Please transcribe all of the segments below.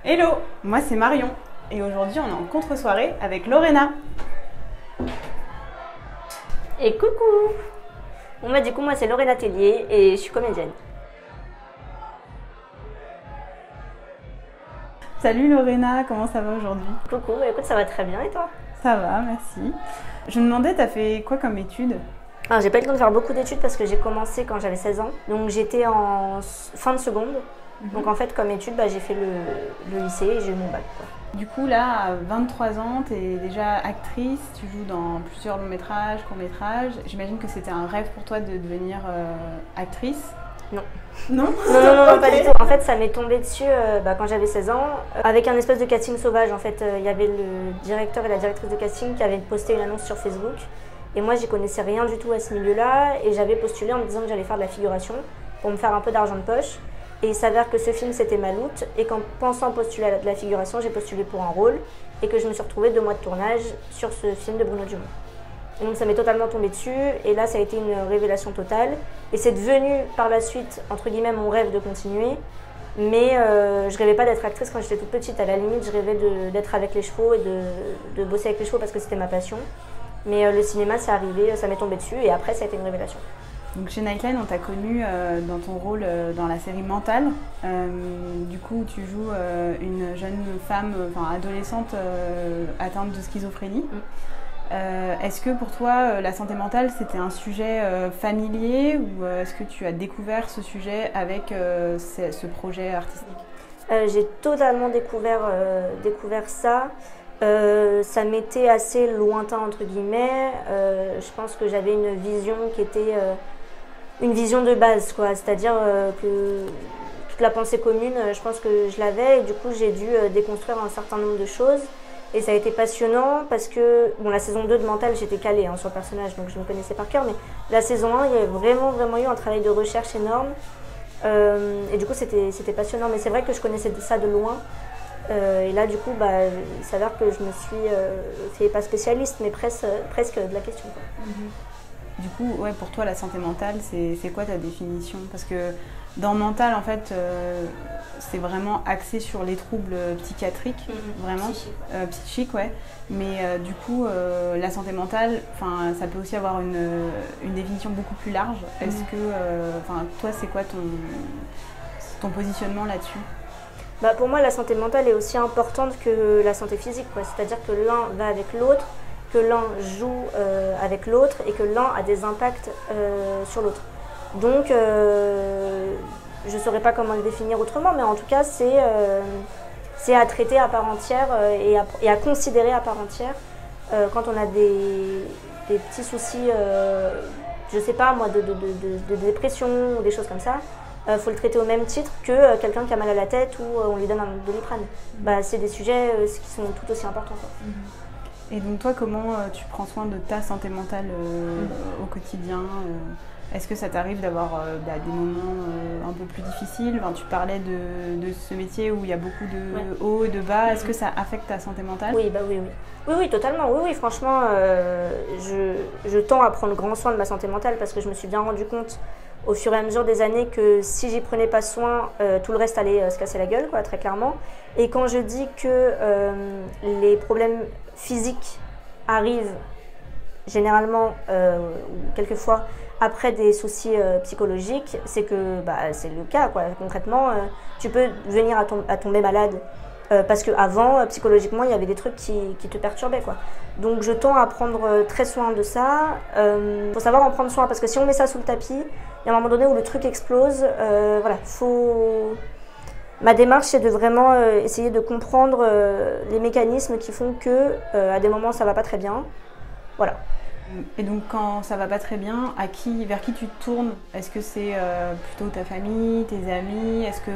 Hello, moi c'est Marion et aujourd'hui on est en contre-soirée avec Lorena. Et coucou. Bon bah du coup moi c'est Lorena Tellier et je suis comédienne. Salut Lorena, comment ça va aujourd'hui? Coucou, écoute ça va très bien et toi? Ça va, merci. Je me demandais, t'as fait quoi comme études? Alors j'ai pas eu le temps de faire beaucoup d'études parce que j'ai commencé quand j'avais 16 ans. Donc j'étais en fin de seconde. Donc en fait comme études j'ai fait le lycée et j'ai eu mon bac quoi. Du coup là, à 23 ans, t'es déjà actrice, tu joues dans plusieurs longs métrages, courts métrages. J'imagine que c'était un rêve pour toi de devenir actrice? Non. Non? Non, pas du tout. En fait, ça m'est tombé dessus quand j'avais 16 ans, avec un espèce de casting sauvage. En fait, il y avait le directeur et la directrice de casting qui avaient posté une annonce sur Facebook. Et moi, j'y connaissais rien du tout à ce milieu-là. Et j'avais postulé en me disant que j'allais faire de la figuration pour me faire un peu d'argent de poche. Et il s'avère que ce film, c'était Maloute. Et qu'en pensant postuler à de la figuration, j'ai postulé pour un rôle. Et que je me suis retrouvée 2 mois de tournage sur ce film de Bruno Dumont. Et donc ça m'est totalement tombé dessus et là ça a été une révélation totale et c'est devenu par la suite entre guillemets mon rêve de continuer, mais je rêvais pas d'être actrice quand j'étais toute petite. À la limite je rêvais d'être avec les chevaux et de bosser avec les chevaux parce que c'était ma passion, mais le cinéma c'est arrivé, ça m'est tombé dessus et après ça a été une révélation. Donc chez Nightline, on t'a connu dans ton rôle dans la série Mental. Du coup, tu joues une jeune femme, adolescente atteinte de schizophrénie. Est-ce que pour toi, la santé mentale, c'était un sujet familier ou est-ce que tu as découvert ce sujet avec ce projet artistique? J'ai totalement découvert ça. Ça m'était assez lointain entre guillemets. Je pense que j'avais une vision qui était une vision de base, quoi. C'est-à-dire que toute la pensée commune, je pense que je l'avais et du coup j'ai dû déconstruire un certain nombre de choses. Et ça a été passionnant parce que, la saison 2 de Mental, j'étais calée sur le personnage, donc je me connaissais par cœur, mais la saison 1, il y avait vraiment eu un travail de recherche énorme. Et du coup, c'était passionnant, mais c'est vrai que je connaissais ça de loin. Et là, du coup, il s'avère que je me suis fait, pas spécialiste, mais presque de la question, quoi. Du coup, ouais, pour toi, la santé mentale, c'est quoi ta définition? Parce que dans Mental, en fait, c'est vraiment axé sur les troubles psychiatriques, vraiment. Psychiques, ouais. Mais du coup, la santé mentale, ça peut aussi avoir une définition beaucoup plus large. Est-ce que, toi, c'est quoi ton positionnement là-dessus? Pour moi, la santé mentale est aussi importante que la santé physique, quoi. C'est-à-dire que l'un va avec l'autre, que l'un joue avec l'autre et que l'un a des impacts sur l'autre. Donc, je ne saurais pas comment le définir autrement, mais en tout cas, c'est à traiter à part entière et à considérer à part entière quand on a des petits soucis, je ne sais pas moi, de dépression ou des choses comme ça. Faut le traiter au même titre que quelqu'un qui a mal à la tête ou on lui donne un Doliprane. C'est des sujets qui sont tout aussi importants, quoi. Et donc toi, comment tu prends soin de ta santé mentale au quotidien? Est-ce que ça t'arrive d'avoir des moments un peu plus difficiles? Tu parlais de ce métier où il y a beaucoup de hauts et de bas. Est-ce que ça affecte ta santé mentale? Oui, oui. Oui, totalement. Oui, franchement, je tends à prendre grand soin de ma santé mentale parce que je me suis bien rendu compte au fur et à mesure des années que si j'y prenais pas soin, tout le reste allait se casser la gueule, quoi, très clairement. Et quand je dis que les problèmes physiques arrivent généralement ou quelquefois après des soucis psychologiques, c'est que c'est le cas, quoi. Concrètement, tu peux venir à tomber malade parce qu'avant, psychologiquement, il y avait des trucs qui te perturbaient, quoi. Donc je tends à prendre très soin de ça. Faut savoir en prendre soin parce que si on met ça sous le tapis, il y a un moment donné où le truc explose. Ma démarche, c'est de vraiment essayer de comprendre les mécanismes qui font que à des moments ça va pas très bien. Voilà. Et donc quand ça va pas très bien, vers qui tu te tournes? Est-ce que c'est plutôt ta famille, tes amis? Est-ce que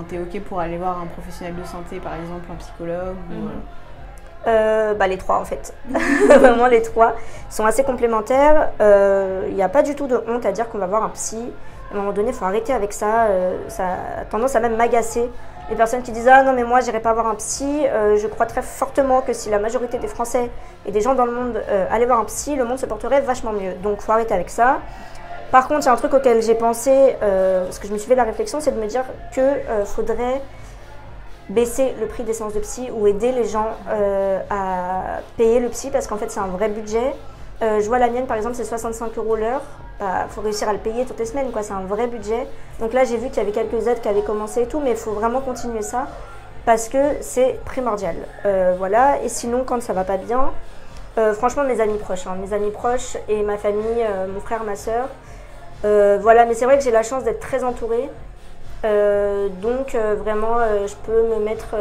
t'es ok pour aller voir un professionnel de santé, par exemple un psychologue Les trois en fait. Vraiment les trois sont assez complémentaires. Il n'y a pas du tout de honte à dire qu'on va voir un psy. À un moment donné, il faut arrêter avec ça. Ça a tendance à même m'agacer. Les personnes qui disent « Ah non mais moi j'irai pas voir un psy », je crois très fortement que si la majorité des Français et des gens dans le monde allaient voir un psy, le monde se porterait vachement mieux. Donc il faut arrêter avec ça. Par contre, il y a un truc auquel j'ai pensé, parce que je me suis fait la réflexion, c'est de me dire que faudrait baisser le prix des séances de psy ou aider les gens à payer le psy parce qu'en fait c'est un vrai budget. Je vois la mienne par exemple, c'est 65 € l'heure. Faut réussir à le payer toutes les semaines, quoi. C'est un vrai budget. Donc là j'ai vu qu'il y avait quelques aides qui avaient commencé et tout, mais il faut vraiment continuer ça parce que c'est primordial. Voilà. Et sinon quand ça va pas bien, franchement mes amis proches et ma famille, mon frère, ma soeur. Voilà, mais c'est vrai que j'ai la chance d'être très entourée. Donc vraiment je peux me mettre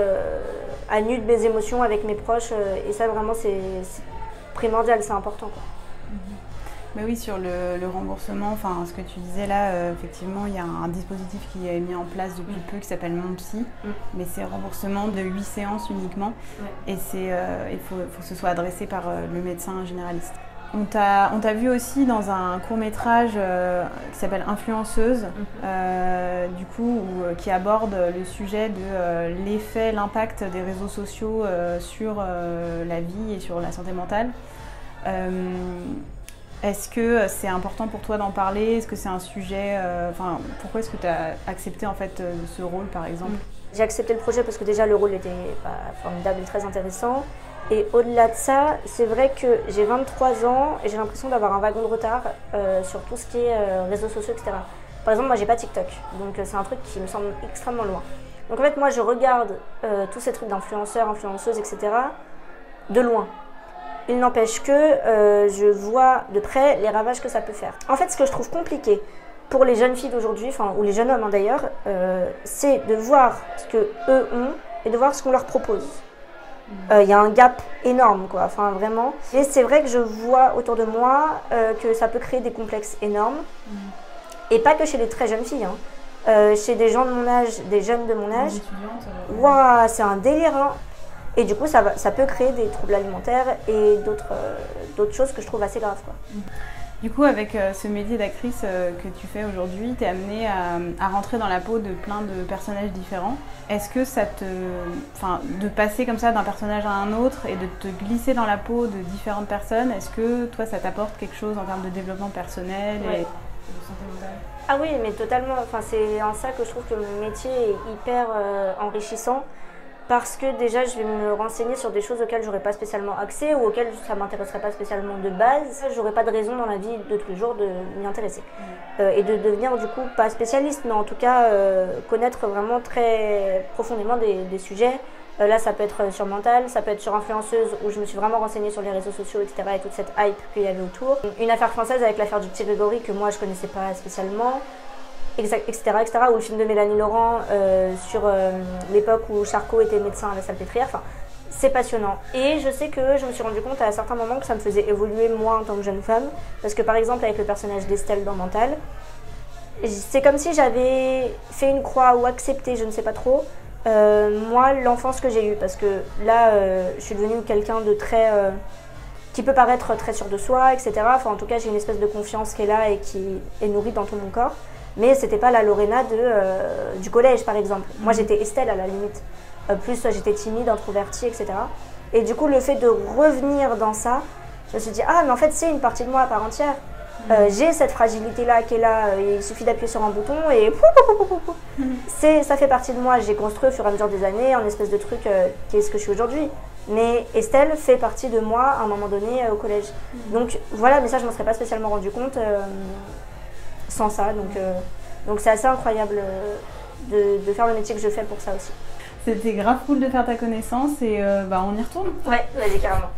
à nu de mes émotions avec mes proches et ça vraiment c'est primordial, c'est important, quoi. Mais oui, sur le remboursement, enfin ce que tu disais là, effectivement il y a un dispositif qui est mis en place depuis peu qui s'appelle Mon Psy, mais c'est remboursement de 8 séances uniquement et il faut que ce soit adressé par le médecin généraliste. On t'a vu aussi dans un court-métrage qui s'appelle Influenceuse, du coup, qui aborde le sujet de l'effet, l'impact des réseaux sociaux sur la vie et sur la santé mentale. Est-ce que c'est important pour toi d'en parler? Est-ce que c'est un sujet... pourquoi est-ce que tu as accepté en fait ce rôle par exemple? J'ai accepté le projet parce que déjà le rôle était formidable et très intéressant. Et au-delà de ça, c'est vrai que j'ai 23 ans et j'ai l'impression d'avoir un wagon de retard sur tout ce qui est réseaux sociaux, etc. Par exemple, moi j'ai pas TikTok, donc c'est un truc qui me semble extrêmement loin. Donc en fait, moi je regarde tous ces trucs d'influenceurs, influenceuses, etc. de loin. Il n'empêche que je vois de près les ravages que ça peut faire. En fait, ce que je trouve compliqué pour les jeunes filles d'aujourd'hui, ou les jeunes hommes d'ailleurs, c'est de voir ce qu'eux ont et de voir ce qu'on leur propose. Il y a un gap énorme, quoi, enfin vraiment. Et c'est vrai que je vois autour de moi que ça peut créer des complexes énormes. Et pas que chez les très jeunes filles, hein. Chez des gens de mon âge, des jeunes de mon âge. Waouh, c'est un délire, hein. Et du coup, ça peut créer des troubles alimentaires et d'autres choses que je trouve assez graves, quoi. Du coup, avec ce métier d'actrice que tu fais aujourd'hui, tu es amenée à rentrer dans la peau de plein de personnages différents. Est-ce que de passer comme ça d'un personnage à un autre et de te glisser dans la peau de différentes personnes, est-ce que toi, ça t'apporte quelque chose en termes de développement personnel et de santé mentale? Ah oui, mais totalement. Enfin, c'est en ça que je trouve que mon métier est hyper enrichissant. Parce que déjà, je vais me renseigner sur des choses auxquelles j'aurais pas spécialement accès ou auxquelles ça m'intéresserait pas spécialement de base. J'aurais pas de raison dans la vie de tous les jours de m'y intéresser. Et de devenir du coup, pas spécialiste, mais en tout cas connaître vraiment très profondément des sujets. Là, ça peut être sur mental, ça peut être sur influenceuse, où je me suis vraiment renseignée sur les réseaux sociaux, etc. et toute cette hype qu'il y avait autour. Une affaire française avec l'affaire du petit Grégory que moi je connaissais pas spécialement. Etc., ou le film de Mélanie Laurent sur l'époque où Charcot était médecin à la Salpêtrière. Enfin, c'est passionnant. Et je sais que je me suis rendu compte à certains moments que ça me faisait évoluer moi en tant que jeune femme. Parce que par exemple, avec le personnage d'Estelle dans Mental, c'est comme si j'avais fait une croix ou accepté, je ne sais pas trop, moi, l'enfance que j'ai eue. Parce que là, je suis devenue quelqu'un de très... qui peut paraître très sûr de soi, etc. Enfin, en tout cas, j'ai une espèce de confiance qui est là et qui est nourrie dans tout mon corps. Mais c'était pas la Lorena du collège, par exemple. Moi, j'étais Estelle, à la limite. Plus, j'étais timide, introvertie, etc. Et du coup, le fait de revenir dans ça, je me suis dit, ah, mais en fait, c'est une partie de moi à part entière. J'ai cette fragilité-là qui est là. Il suffit d'appuyer sur un bouton et... ça fait partie de moi. J'ai construit au fur et à mesure des années un espèce de truc qui est ce que je suis aujourd'hui. Mais Estelle fait partie de moi à un moment donné au collège. Donc, voilà, mais ça, je ne m'en serais pas spécialement rendu compte... sans ça, donc c'est assez incroyable de faire le métier que je fais pour ça aussi. C'était grave cool de faire ta connaissance et on y retourne. Ouais, vas-y, carrément.